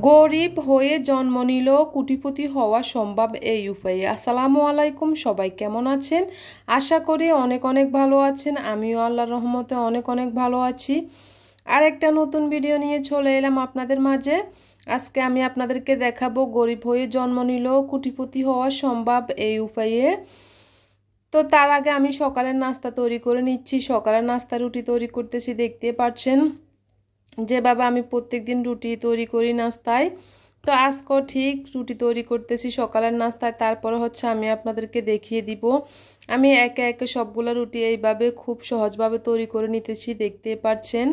গরিব হয়ে জন্ম নিলেও কোটিপতি হওয়া সম্ভব এই উপায়ে। আসসালামু আলাইকুম, সবাই কেমন আছেন? আশা করি অনেক অনেক ভালো আছেন। আমিও আল্লাহর রহমতে অনেক অনেক ভালো আছি। আর একটা নতুন ভিডিও নিয়ে চলে এলাম আপনাদের মাঝে। আজকে আমি আপনাদেরকে দেখাবো গরিব হয়ে জন্ম নিলেও কোটিপতি হওয়া সম্ভব এই উপায়ে। তো তার আগে আমি সকালের নাস্তা তৈরি করে নিচ্ছি। সকালের নাস্তা রুটি তৈরি করতেছি, দেখতে পাচ্ছেন যেভাবে আমি প্রত্যেকদিন রুটি তৈরি করি নাস্তায়। তো আজকেও ঠিক রুটি তৈরি করতেছি সকালের নাস্তায়। তারপরে আমি আপনাদেরকে দেখিয়ে দিব আমি একে একে সবগুলো রুটি এইভাবে খুব সহজভাবে তৈরি করে নিতেছি, দেখতে পাচ্ছেন।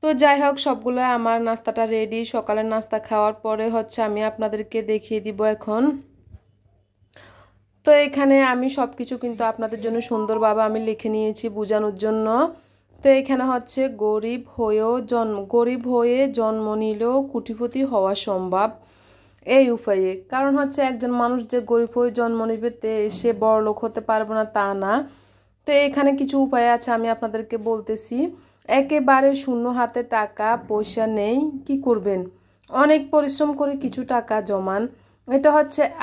তো যাই হোক, সবগুলো আমার নাস্তাটা রেডি। সকালের নাস্তা খাওয়ার পরে আমি আপনাদেরকে দেখিয়ে দিব এখন। তো এখানে আমি সব কিছু কিন্তু আপনাদের জন্য সুন্দরভাবে আমি লিখে নিয়েছি বোঝানোর জন্য। তো এখানে গরিব হয়ে জন্ম নিলেও কোটিপতি হওয়া সম্ভব এই উপায়ে। কারণ একজন মানুষ যে গরিব হয়ে জন্ম নিবে সে বড়লোক হতে পারবে না তা না। তো এখানে কিছু উপায় আছে, আমি আপনাদেরকে বলতেছি। একেবারে শূন্য হাতে টাকা পয়সা নেই, কি করবেন? অনেক পরিশ্রম করে কিছু টাকা জমান। এটা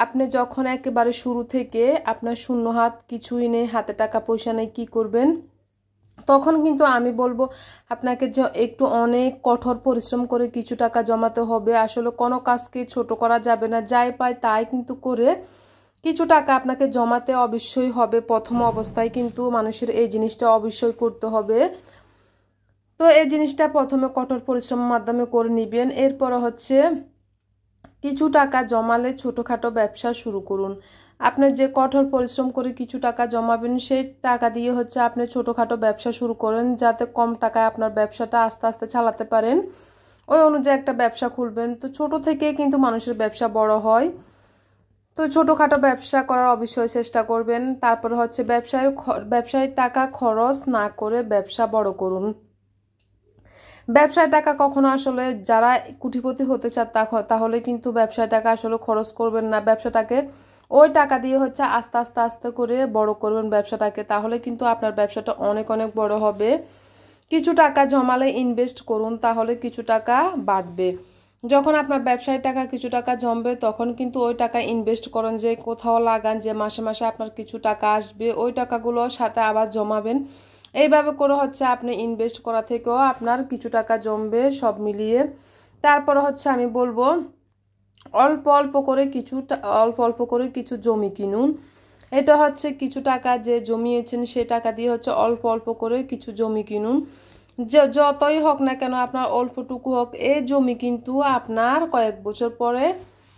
আপনি যখন একেবারে শুরু থেকে আপনার শূন্য হাত, কিছুই নেই, হাতে টাকা পয়সা নেই, কি করবেন? তখন কিন্তু আমি বলবো আপনাকে একটু অনেক কঠোর পরিশ্রম করে কিছু টাকা জমাতে হবে। আসলে কোনো কাজকে ছোট করা যাবে না, যাই পায় তাই কিন্তু করে কিছু টাকা আপনাকে জমাতে অবশ্যই হবে। প্রথম অবস্থায় কিন্তু মানুষের এই জিনিসটা অবশ্যই করতে হবে। তো এই জিনিসটা প্রথমে কঠোর পরিশ্রমের মাধ্যমে করে নিবেন। এরপর কিছু টাকা জমালে ছোটোখাটো ব্যবসা শুরু করুন। আপনি যে কঠোর পরিশ্রম করে কিছু টাকা জমাবেন, সেই টাকা দিয়ে আপনি ছোটোখাটো ব্যবসা শুরু করেন, যাতে কম টাকায় আপনার ব্যবসাটা আস্তে আস্তে চালাতে পারেন। ওই অনুযায়ী একটা ব্যবসা খুলবেন। তো ছোট থেকেই কিন্তু মানুষের ব্যবসা বড় হয়। তো ছোটোখাটো ব্যবসা করার অবশ্যই চেষ্টা করবেন। তারপর ব্যবসায় টাকা খরচ না করে ব্যবসা বড় করুন। ব্যবসায় টাকা কখনো যারা কোটিপতি হতে চান তাহলে কিন্তু ব্যবসায় টাকা খরচ করবেন না। ব্যবসাটাকে ওই টাকা দিয়ে আস্তে আস্তে আস্তে করে বড় করবেন ব্যবসাটাকে, তাহলে কিন্তু আপনার ব্যবসাটা অনেক অনেক বড় হবে। কিছু টাকা জমালে ইনভেস্ট করুন, তাহলে কিছু টাকা বাড়বে। যখন আপনার ব্যবসায় টাকা কিছু টাকা জমবে, তখন কিন্তু ওই টাকা ইনভেস্ট করেন, যে কোথাও লাগান, যে মাসে মাসে আপনার কিছু টাকা আসবে, ওই টাকাগুলো সাথে আবার জমাবেন। এইভাবে করে আপনি ইনভেস্ট করা থেকেও আপনার কিছু টাকা জমবে সব মিলিয়ে। তারপর আমি বলবো অল্প অল্প করে কিছু জমি কিনুন। এটা কিছু টাকা যে জমিয়েছেন, সে টাকা দিয়ে অল্প অল্প করে কিছু জমি কিনুন। যতই হোক না কেন, আপনার অল্পটুকু হোক, এই জমি কিন্তু আপনার কয়েক বছর পরে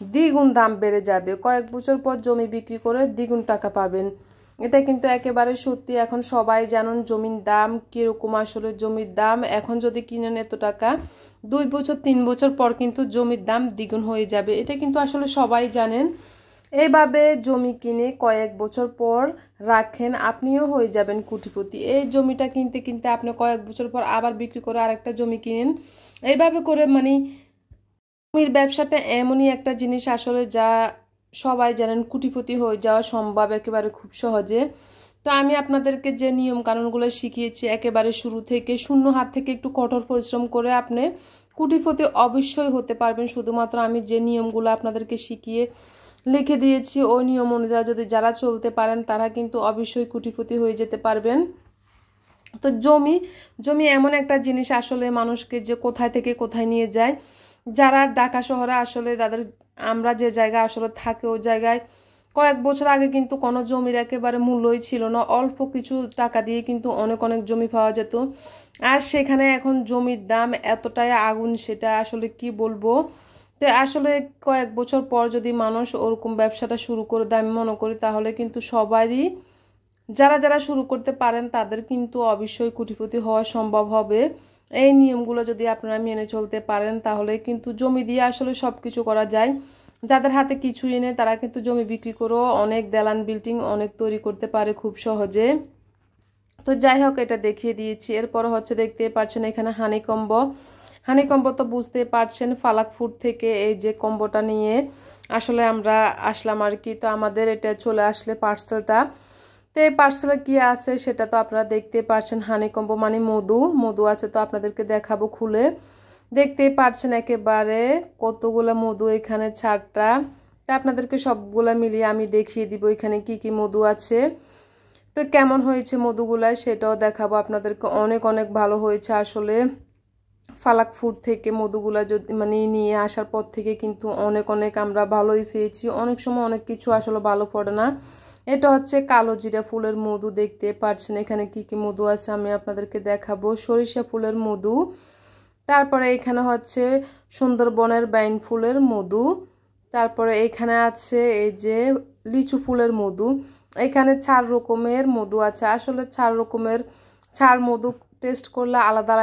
দ্বিগুণ দাম বেড়ে যাবে। কয়েক বছর পর জমি বিক্রি করে দ্বিগুণ টাকা পাবেন। এটা কিন্তু একেবারে সত্যি। এখন সবাই জানেন জমির দাম কিরকম। জমির দাম এখন যদি কিনেন এত টাকা, 2 বছর 3 বছর পর কিন্তু জমির দাম দ্বিগুণ হয়ে যাবে। এটা কিন্তু সবাই জানেন। এইভাবে জমি কিনে কয়েক বছর পর রাখেন, আপনিও হয়ে যাবেন কোটিপতি। এই জমিটা কিনতে কিনতে আপনি কয়েক বছর পর আবার বিক্রি করে আরেকটা জমি কিনেন। এইভাবে করে জমির ব্যবসাটা এমনই একটা জিনিস যা সবাই জানেন, কোটিপতি হয়ে যাওয়া সম্ভব একেবারে খুব সহজে। তো আমি আপনাদেরকে যে নিয়ম কানুনগুলো শিখিয়েছি, একেবারে শুরু থেকে শূন্য হাত থেকে একটু কঠোর পরিশ্রম করে আপনি কোটিপতি অবশ্যই হতে পারবেন। শুধুমাত্র আমি যে নিয়মগুলো আপনাদেরকে শিখিয়ে লিখে দিয়েছি, ওই নিয়ম অনুযায়ী যদি যারা চলতে পারেন, তারা কিন্তু অবশ্যই কোটিপতি হয়ে যেতে পারবেন। তো জমি এমন একটা জিনিস মানুষকে যে কোথায় থেকে কোথায় নিয়ে যায়। যারা ঢাকা শহরে আমরা যে জায়গায় থাকি, ওই জায়গায় কয়েক বছর আগে কিন্তু কোনো জমির একেবারে মূল্যই ছিল না। অল্প কিছু টাকা দিয়ে কিন্তু অনেক অনেক জমি পাওয়া যেত। আর সেখানে এখন জমির দাম এতটাই আগুন, সেটা কি বলবো। তো কয়েক বছর পর যদি মানুষ ওরকম ব্যবসাটা শুরু করে দেয়, আমি মনে করি তাহলে কিন্তু সবারই, যারা যারা শুরু করতে পারেন, তাদের কিন্তু অবশ্যই কোটিপতি হওয়া সম্ভব হবে। এই নিয়মগুলো যদি আপনারা মেনে চলতে পারেন, তাহলে কিন্তু জমি দিয়ে সব কিছু করা যায়। যাদের হাতে কিছুই নেই, তারা কিন্তু জমি বিক্রি করেও অনেক দালান বিল্ডিং অনেক তৈরি করতে পারে খুব সহজে। তো যাই হোক, এটা দেখিয়ে দিয়েছি। এরপর দেখতে পাচ্ছেন এখানে হানিকম্ব তো বুঝতে পারছেন, ফালাক ফুড থেকে এই যে কম্বোটা নিয়ে আমরা আসলাম আর কি। তো আমাদের এটা চলে আসলে পার্সেলটা। তো এই পার্সেলে কি আছে সেটা তো আপনারা দেখতে পাচ্ছেন। হানিকম্ব মানে মধু আছে। তো আপনাদেরকে দেখাবো খুলে। দেখতেই পাচ্ছেন একেবারে কতগুলা মধু এখানে 4টা। তা আপনাদেরকে সবগুলা মিলিয়ে আমি দেখিয়ে দিব এখানে কি কি মধু আছে। তো কেমন হয়েছে মধুগুলা সেটাও দেখাবো আপনাদেরকে। অনেক অনেক ভালো হয়েছে আসলে। ফালাক ফুড থেকে মধুগুলা যদি নিয়ে আসার পর থেকে কিন্তু অনেক অনেক আমরা ভালোই পেয়েছি। অনেক সময় অনেক কিছু আসলে ভালো পড়ে না। এটা হচ্ছে কালো জিরা ফুলের মধু, দেখতে পাচ্ছেন এখানে কি কি মধু আছে আমি আপনাদেরকে দেখাবো। সরিষা ফুলের মধু, তারপরে এখানে হচ্ছে সুন্দরবনের বাইন ফুলের মধু, তারপরে এখানে আছে এই যে লিচু ফুলের মধু। এখানে 4 রকমের মধু আছে। আসলে 4 রকমের 4 মধু টেস্ট করলে আলাদা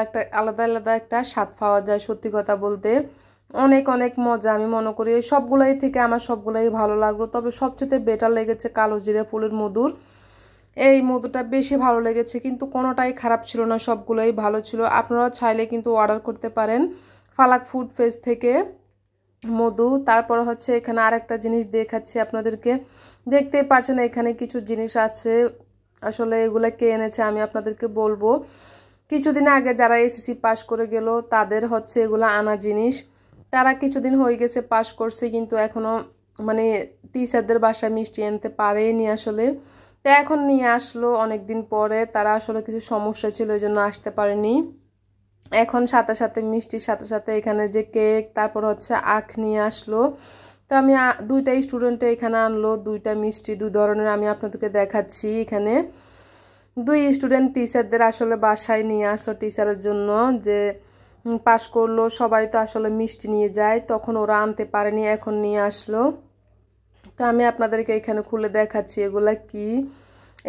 আলাদা একটা স্বাদ পাওয়া যায়। সত্যি কথা বলতে অনেক অনেক মজা। আমি মনে করি সবগুলাই থেকে আমার সবগুলাই ভালো লাগলো, তবে সবচেয়ে বেটার লেগেছে কালো জিরা ফুলের মধুর এই মধুটা বেশি ভালো লেগেছে। কিন্তু কোনোটাই খারাপ ছিল না, সবগুলোই ভালো ছিল। আপনারা চাইলে কিন্তু অর্ডার করতে পারেন ফালাক ফুড পেজ থেকে মধু। তারপর হচ্ছে এখানে আরেকটা জিনিস দেখাচ্ছি আপনাদেরকে। দেখতেই পাচ্ছেন এখানে কিছু জিনিস আছে। আসলে এগুলা কে এনেছে আমি আপনাদেরকে বলবো। কিছুদিন আগে যারা এসএসসি পাস করে গেল তাদের হচ্ছে এগুলা আনা জিনিস। তারা কিছুদিন হয়ে গেছে পাস করছে, কিন্তু এখনো টিচারদের বাসায় মিষ্টি আনতে পারেনি আসলে। তো এখন নিয়ে আসলো অনেকদিন পরে। তারা আসলে কিছু সমস্যা ছিল এই জন্য আসতে পারেনি। এখন সাথে সাথে মিষ্টির সাথে সাথে এখানে যে কেক, তারপর হচ্ছে আখ নিয়ে আসলো। তো আমি 2টা স্টুডেন্টে এখানে আনলো 2টা মিষ্টি 2 ধরনের। আমি আপনাদেরকে দেখাচ্ছি। এখানে 2 স্টুডেন্ট টিচারদের আসলে বাসায় নিয়ে আসলো টিচারের জন্য, যে পাস করলো। সবাই তো আসলে মিষ্টি নিয়ে যায়, তখন ওরা আনতে পারেনি, এখন নিয়ে আসলো। তো আমি আপনাদেরকে এখানে খুলে দেখাচ্ছি এগুলা কি।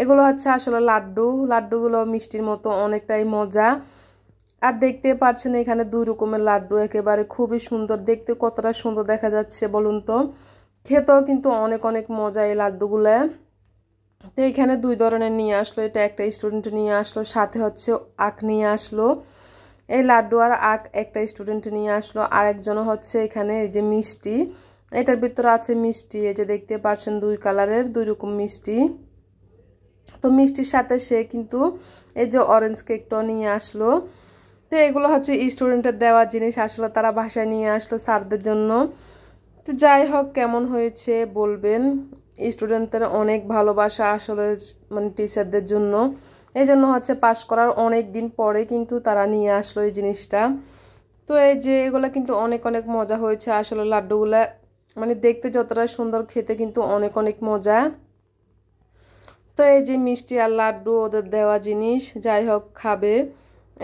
এগুলো হচ্ছে আসলে লাড্ডু। লাড্ডুগুলো মিষ্টির মতো অনেকটাই মজা। আর দেখতে পাচ্ছেন এখানে 2 রকমের লাড্ডু, একেবারে খুবই সুন্দর দেখতে। কতটা সুন্দর দেখা যাচ্ছে বলুন তো। খেতেও কিন্তু অনেক অনেক মজা এই লাড্ডুগুলা। তো এখানে 2 ধরনের নিয়ে আসলো। এটা একটা স্টুডেন্ট নিয়ে আসলো, সাথে হচ্ছে আখ নিয়ে আসলো। এই লাড্ডু আর আখ একটা স্টুডেন্ট নিয়ে আসলো। আর একজন হচ্ছে এখানে এই যে মিষ্টি, এটার ভিতরে আছে মিষ্টি। এই যে দেখতে পাচ্ছেন 2 কালারের 2 রকম মিষ্টি। তো মিষ্টির সাথে সে কিন্তু এই যে অরেঞ্জ কেকটাও নিয়ে আসলো। তো এগুলো হচ্ছে স্টুডেন্টের দেওয়া জিনিস, আসলে তারা বাসায় নিয়ে আসলো স্যারদের জন্য। তো যাই হোক, কেমন হয়েছে বলবেন। স্টুডেন্টদের অনেক ভালোবাসা আসলে টিচারদের জন্য। এই জন্য হচ্ছে পাস করার অনেক দিন পরে কিন্তু তারা নিয়ে আসলো এই জিনিসটা। তো এই যে এগুলা কিন্তু অনেক অনেক মজা হয়েছে আসলে। লাড্ডুগুলা দেখতে যতটা সুন্দর, খেতে কিন্তু অনেক অনেক মজা। তো এই যে মিষ্টি আর লাড্ডু ওদের দেওয়া জিনিস, যাই হোক খাবে।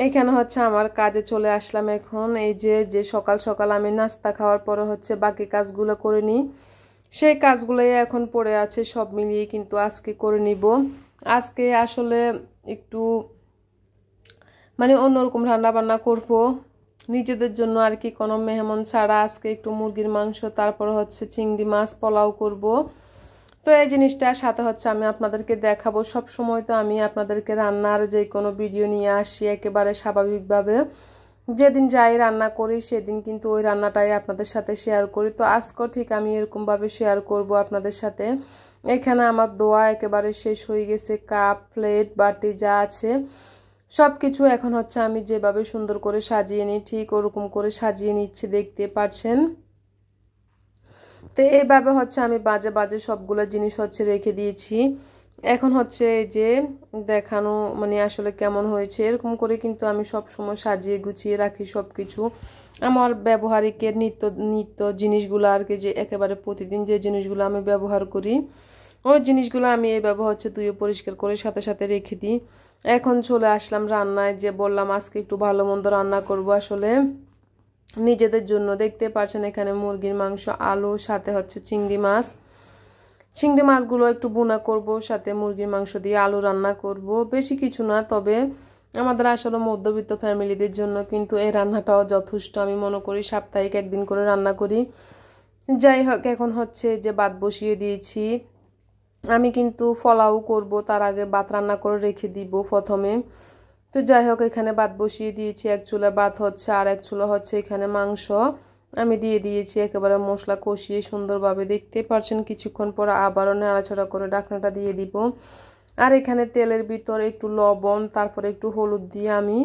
এইখানে হচ্ছে আমার কাজে চলে আসলাম এখন। এই যে সকাল সকাল আমি নাস্তা খাওয়ার পরে হচ্ছে বাকি কাজগুলো করে নিই। সেই কাজগুলোই এখন পড়ে আছে, সব মিলিয়ে কিন্তু আজকে করে নিব। আজকে আসলে একটু অন্যরকম রান্না বান্না করব নিজেদের জন্য আর কি, কোনো মেহমান ছাড়া। আজকে একটু মুরগির মাংস, তারপর হচ্ছে চিংড়ি মাছ পোলাও করব। তো এই জিনিসটার সাথে হচ্ছে আমি আপনাদেরকে দেখাবো। সব সময় তো আমি আপনাদেরকে রান্নার যে কোনো ভিডিও নিয়ে আসি একেবারে স্বাভাবিকভাবে। যেদিন যাই রান্না করি সেদিন কিন্তু ওই রান্নাটাই আপনাদের সাথে শেয়ার করি। তো আজকেও ঠিক আমি এরকমভাবে শেয়ার করব আপনাদের সাথে। এখানে আমার দোয়া একেবারে শেষ হয়ে গেছে। কাপ প্লেট বাটি যা আছে সব কিছু এখন হচ্ছে আমি যেভাবে সুন্দর করে সাজিয়ে নিই ঠিক ওরকম করে সাজিয়ে নিচ্ছি, দেখতে পাচ্ছেন। তো এইভাবে হচ্ছে আমি বাজে বাজে সবগুলো জিনিস হচ্ছে রেখে দিয়েছি। এখন হচ্ছে এই যে দেখানো আসলে কেমন হয়েছে, এরকম করে কিন্তু আমি সব সময় সাজিয়ে গুছিয়ে রাখি সব কিছু। আমার ব্যবহারিকের নিত্য জিনিসগুলো আর কি, যে একেবারে প্রতিদিন যে জিনিসগুলো আমি ব্যবহার করি ওই জিনিসগুলো আমি এইভাবে হচ্ছে ধুয়ে পরিষ্কার করে সাথে সাথে রেখে দিই। এখন চলে আসলাম রান্নায়, যে বললাম আজকে একটু ভালো মন্দ রান্না করব আসলে নিজেদের জন্য। দেখতে পাচ্ছেন এখানে মুরগির মাংস, আলু, সাথে হচ্ছে চিংড়ি মাছ। চিংড়ি মাছগুলো একটু ভুনা করব, সাথে মুরগির মাংস দিয়ে আলু রান্না করব। বেশি কিছু না, তবে আমাদের আসলে মধ্যবিত্ত ফ্যামিলিদের জন্য কিন্তু এই রান্নাটাও যথেষ্ট। আমি মনে করি সাপ্তাহিক একদিন করে রান্না করি। যাই হোক, এখন হচ্ছে যে ভাত বসিয়ে দিয়েছি। আমি কিন্তু পোলাও করব, তার আগে ভাত রান্না করে রেখে দিব প্রথমে। তো যাই হোক, এখানে ভাত বসিয়ে দিয়েছি। এক চুলা ভাত হচ্ছে আর এক চুলা হচ্ছে এখানে মাংস আমি দিয়ে দিয়েছি। একেবারে মশলা কষিয়ে সুন্দরভাবে, দেখতে পাচ্ছেন। কিছুক্ষণ পর আবারও নাড়াচাড়া করে ঢাকনাটা দিয়ে দিব। আর এখানে তেলের ভিতর একটু লবণ, তারপরে একটু হলুদ দিয়ে আমি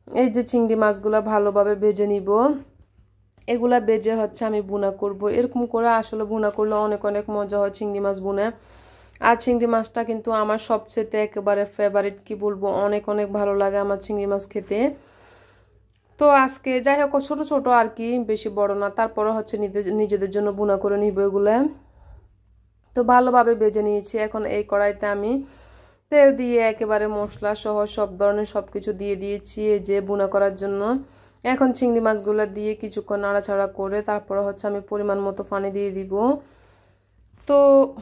এই যে চিংড়ি মাছগুলো ভালোভাবে ভেজে নিব। এগুলা ভেজে হচ্ছে আমি বুনা করব। এরকম করে আসলে বুনা করলে অনেক অনেক মজা হয় চিংড়ি মাছ বুনে। আর চিংড়ি মাছটা কিন্তু আমার সবচেয়ে একেবারে ফেভারিট, কি বলবো, অনেক অনেক ভালো লাগে আমার চিংড়ি মাছ খেতে। তো আজকে যাই হোক ছোট ছোট আর কি, বেশি বড় না, তারপরে হচ্ছে নিজেদের জন্য বুনা করে নিব এগুলো। তো ভালোভাবে ভেজে নিয়েছি। এখন এই কড়াইতে আমি তেল দিয়ে একেবারে মশলা সহ সব ধরনের সবকিছু দিয়ে দিয়েছি এই যে বুনা করার জন্য। এখন চিংড়ি মাছগুলো দিয়ে কিছুক্ষণ নাড়াচাড়া করে তারপরে হচ্ছে আমি পরিমাণ মতো পানি দিয়ে দিব। তো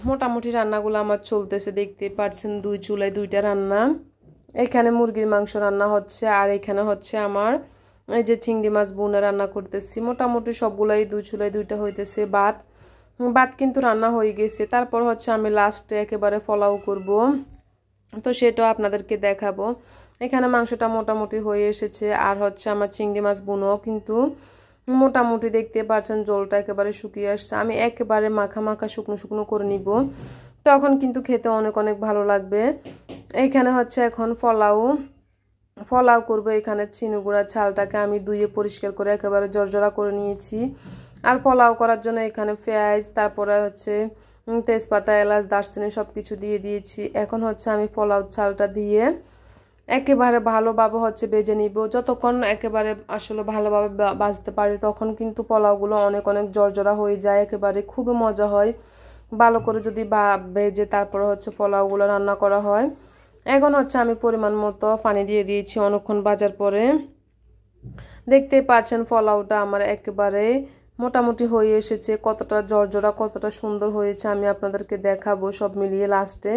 মোটামুটি রান্নাগুলো আমার চলতেছে, দেখতে পাচ্ছেন 2 চুলায় 2টা রান্না। এখানে মুরগির মাংস রান্না হচ্ছে আর এখানে হচ্ছে আমার এই যে চিংড়ি মাছ বুনা রান্না করতেছি। মোটামুটি সবগুলাই 2 চুলায় 2টা হইতেছে। ভাত কিন্তু রান্না হয়ে গেছে। তারপর হচ্ছে আমি লাস্টে একেবারে পোলাও করব, তো সেটাও আপনাদেরকে দেখাবো। এখানে মাংসটা মোটামুটি হয়ে এসেছে আর হচ্ছে আমার চিংড়ি মাছ বুনো কিন্তু মোটামুটি দেখতে পাচ্ছেন জলটা একেবারে শুকিয়ে আসছে। আমি একেবারে মাখা মাখা শুকনো শুকনো করে নিব, তখন কিন্তু খেতে অনেক অনেক ভালো লাগবে। এখানে হচ্ছে এখন পোলাও করবো। এখানে চিনিগুড়া চালটাকে আমি ধুয়ে পরিষ্কার করে একেবারে জর্জরা করে নিয়েছি। আর পোলাও করার জন্য এখানে পেঁয়াজ, তারপরে হচ্ছে তেজপাতা, এলাচ, দারচিনি সব কিছু দিয়ে দিয়েছি। এখন হচ্ছে আমি পোলাও চালটা দিয়ে একেবারে ভালোভাবে হচ্ছে ভেজে নিব। যতক্ষণ একেবারে আসলে ভালোভাবে ভাজতে পারি তখন কিন্তু পোলাওগুলো অনেক অনেক জর্জরা হয়ে যায়, একেবারে খুবই মজা হয় ভালো করে যদি ভেজে তারপরে হচ্ছে পোলাওগুলো রান্না করা হয়। এখন হচ্ছে আমি পরিমাণ মতো পানি দিয়ে দিয়েছি অনেকক্ষণ ভাজার পরে। দেখতে পাচ্ছেন পোলাওটা আমার একেবারে মোটামুটি হয়ে এসেছে। কতটা জর্জরা কতটা সুন্দর হয়েছে আমি আপনাদেরকে দেখাবো সব মিলিয়ে লাস্টে।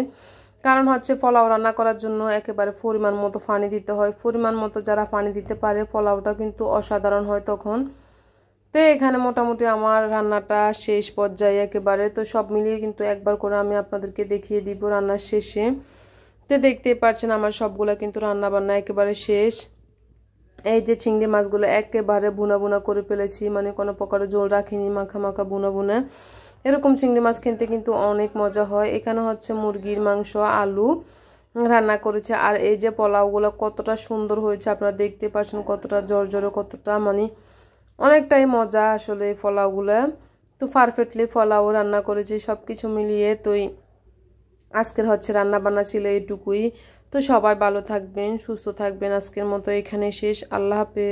কারণ হচ্ছে পোলাও রান্না করার জন্য একেবারে পরিমাণ মতো পানি দিতে হয়। পরিমাণ মতো যারা পানি দিতে পারে পোলাওটা কিন্তু অসাধারণ হয় তখন। তো এখানে মোটামুটি আমার রান্নাটা শেষ পর্যায়ে একেবারে। তো সব মিলিয়ে কিন্তু একবার করে আমি আপনাদেরকে দেখিয়ে দিব রান্নার শেষে। তো দেখতেই পাচ্ছেন আমার সবগুলা কিন্তু রান্না বান্না একেবারে শেষ। এই যে চিংড়ি মাছগুলো একেবারে বুনা বুনা করে ফেলেছি, মানে কোনো প্রকার জল রাখিনি, মাখা মাখা বুনা বুনা। এরকম চিংড়ি মাছ খেতে কিন্তু অনেক মজা হয়। এখানে হচ্ছে মুরগির মাংস আলু রান্না করেছে। আর এই যে পোলাওগুলো কতটা সুন্দর হয়েছে আপনারা দেখতে পাচ্ছেন, কতটা জর্জরে, কতটা মানে অনেকটাই মজা আসলে এই পোলাওগুলো। তো পারফেক্টলি পোলাও রান্না করেছি সব কিছু মিলিয়ে। তো আজকের হচ্ছে রান্না বান্না ছিল এইটুকুই। তো সবাই ভালো থাকবেন, সুস্থ থাকবেন। আজকের মতো এখানে শেষ। আল্লাহ হাফেজ।